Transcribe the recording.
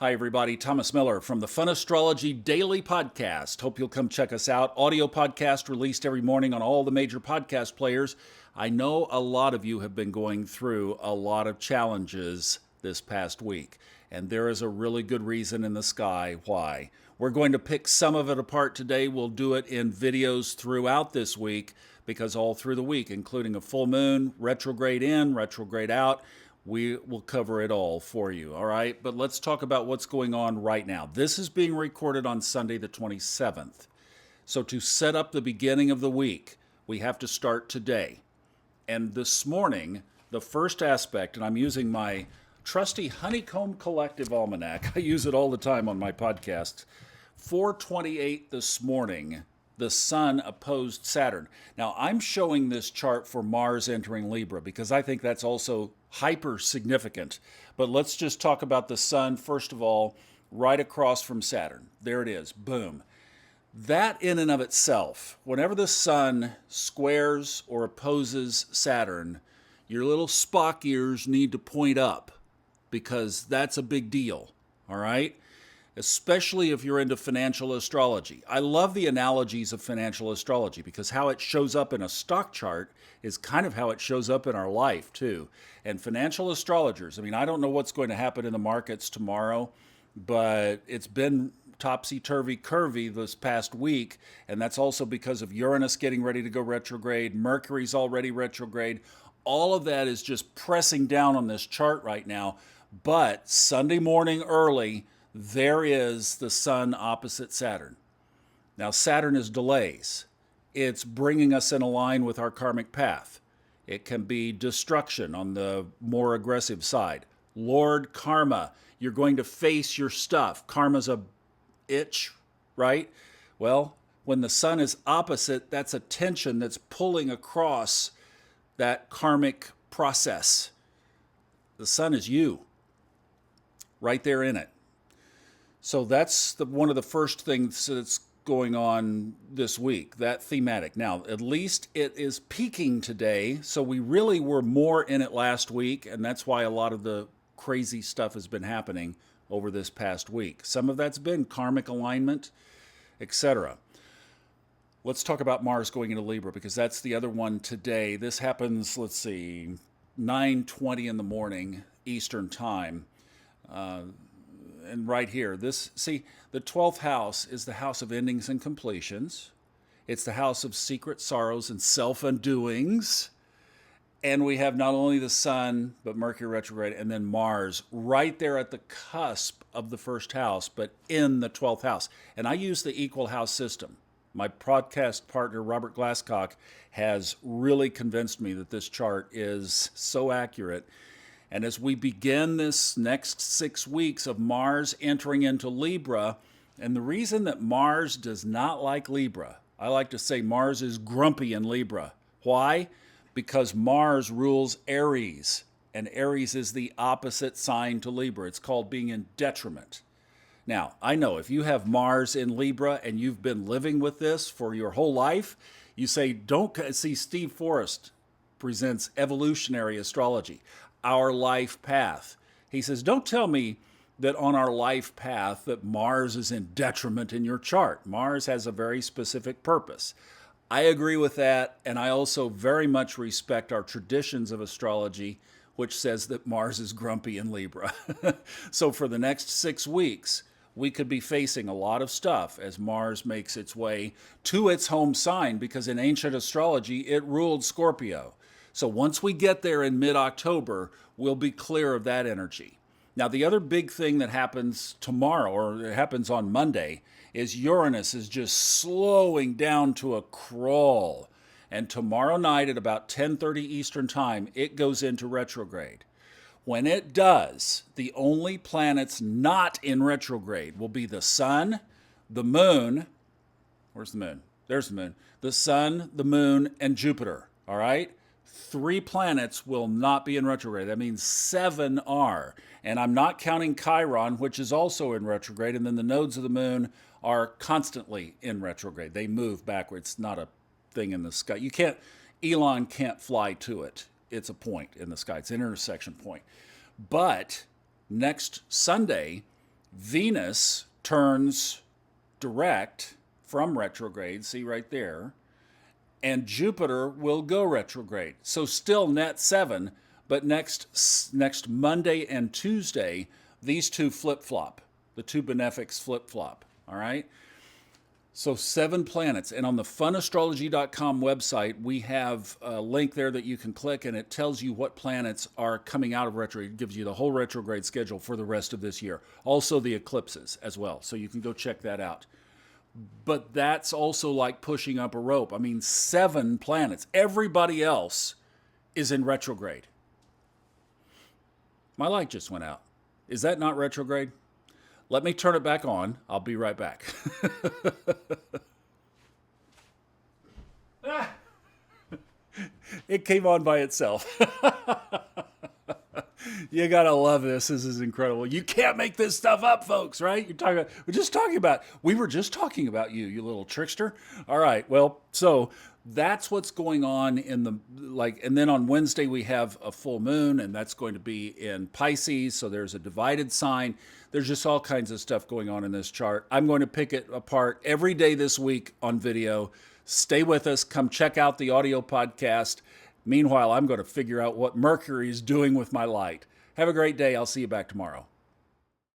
Hi, everybody. Thomas Miller from the Fun Astrology Daily Podcast. Hope you'll come check us out. Audio podcast released every morning on all the major podcast players. I know a lot of you have been going through a lot of challenges this past week, and there is a really good reason in the sky why. We're going to pick some of it apart today. We'll do it in videos throughout this week because all through the week, including a full moon, retrograde in, retrograde out, we will cover it all for you, all right? But let's talk about what's going on right now. This is being recorded on Sunday the 27th. So to set up the beginning of the week, we have to start today. And this morning, the first aspect, and I'm using my trusty Honeycomb Collective Almanac. I use it all the time on my podcast. 4:28 this morning, the sun opposed Saturn. Now, I'm showing this chart for Mars entering Libra because I think that's also hyper significant. But let's just talk about the sun, first of all, right across from Saturn. There it is. Boom. That in and of itself, whenever the sun squares or opposes Saturn, your little Spock ears need to point up because that's a big deal, all right? Especially if you're into financial astrology. I love the analogies of financial astrology because how it shows up in a stock chart is kind of how it shows up in our life too. And financial astrologers, I don't know what's going to happen in the markets tomorrow, but it's been topsy-turvy curvy this past week, and that's also because of Uranus getting ready to go retrograde, Mercury's already retrograde. All of that is just pressing down on this chart right now. But Sunday morning early, there is the sun opposite Saturn. Now, Saturn is delays. It's bringing us in a line with our karmic path. It can be destruction on the more aggressive side. Lord Karma, you're going to face your stuff. Karma's a itch, right? Well, when the sun is opposite, that's a tension that's pulling across that karmic process. The sun is you, right there in it. So that's one of the first things that's going on this week, that thematic. Now, at least it is peaking today, so we really were more in it last week, and that's why a lot of the crazy stuff has been happening over this past week. Some of that's been karmic alignment, etc. Let's talk about Mars going into Libra because that's the other one today. This happens, 9:20 in the morning Eastern time. And right here, the 12th house is the house of endings and completions. It's the house of secret sorrows and self-undoings. And we have not only the sun, but Mercury retrograde, and then Mars right there at the cusp of the first house, but in the 12th house. And I use the equal house system. My podcast partner, Robert Glasscock, has really convinced me that this chart is so accurate. And as we begin this next 6 weeks of Mars entering into Libra, and the reason that Mars does not like Libra, I like to say Mars is grumpy in Libra. Why? Because Mars rules Aries, and Aries is the opposite sign to Libra. It's called being in detriment. Now, I know if you have Mars in Libra and you've been living with this for your whole life, you say, don't see. Steve Forrest presents evolutionary astrology, our life path. He says, don't tell me that on our life path that Mars is in detriment in your chart. Mars has a very specific purpose. I agree with that, and I also very much respect our traditions of astrology, which says that Mars is grumpy in Libra. So for the next 6 weeks, we could be facing a lot of stuff as Mars makes its way to its home sign, because in ancient astrology, it ruled Scorpio. So once we get there in mid-October, we'll be clear of that energy. Now, the other big thing that happens tomorrow, or it happens on Monday, is Uranus is just slowing down to a crawl. And tomorrow night at about 10:30 Eastern Time, it goes into retrograde. When it does, the only planets not in retrograde will be the sun, the moon. Where's the moon? There's the moon. The sun, the moon, and Jupiter, all right? 3 planets will not be in retrograde. That means 7 are. And I'm not counting Chiron, which is also in retrograde. And then the nodes of the moon are constantly in retrograde. They move backwards. It's not a thing in the sky. Elon can't fly to it. It's a point in the sky. It's an intersection point. But next Sunday, Venus turns direct from retrograde, see right there, and Jupiter will go retrograde. So still net 7, but next Monday and Tuesday, these two flip-flop. The two benefics flip-flop, all right? So 7 planets. And on the funastrology.com website, we have a link there that you can click, and it tells you what planets are coming out of retrograde. It gives you the whole retrograde schedule for the rest of this year. Also the eclipses as well. So you can go check that out. But that's also like pushing up a rope. I mean, 7 planets. Everybody else is in retrograde. My light just went out. Is that not retrograde? Let me turn it back on. I'll be right back. It came on by itself. You gotta love this. This is incredible. You can't make this stuff up, folks, right? We were just talking about you, you little trickster. All right. Well, so that's what's going on and then on Wednesday we have a full moon, and that's going to be in Pisces. So there's a divided sign. There's just all kinds of stuff going on in this chart. I'm going to pick it apart every day this week on video. Stay with us. Come check out the audio podcast. Meanwhile, I'm going to figure out what Mercury is doing with my light. Have a great day. I'll see you back tomorrow.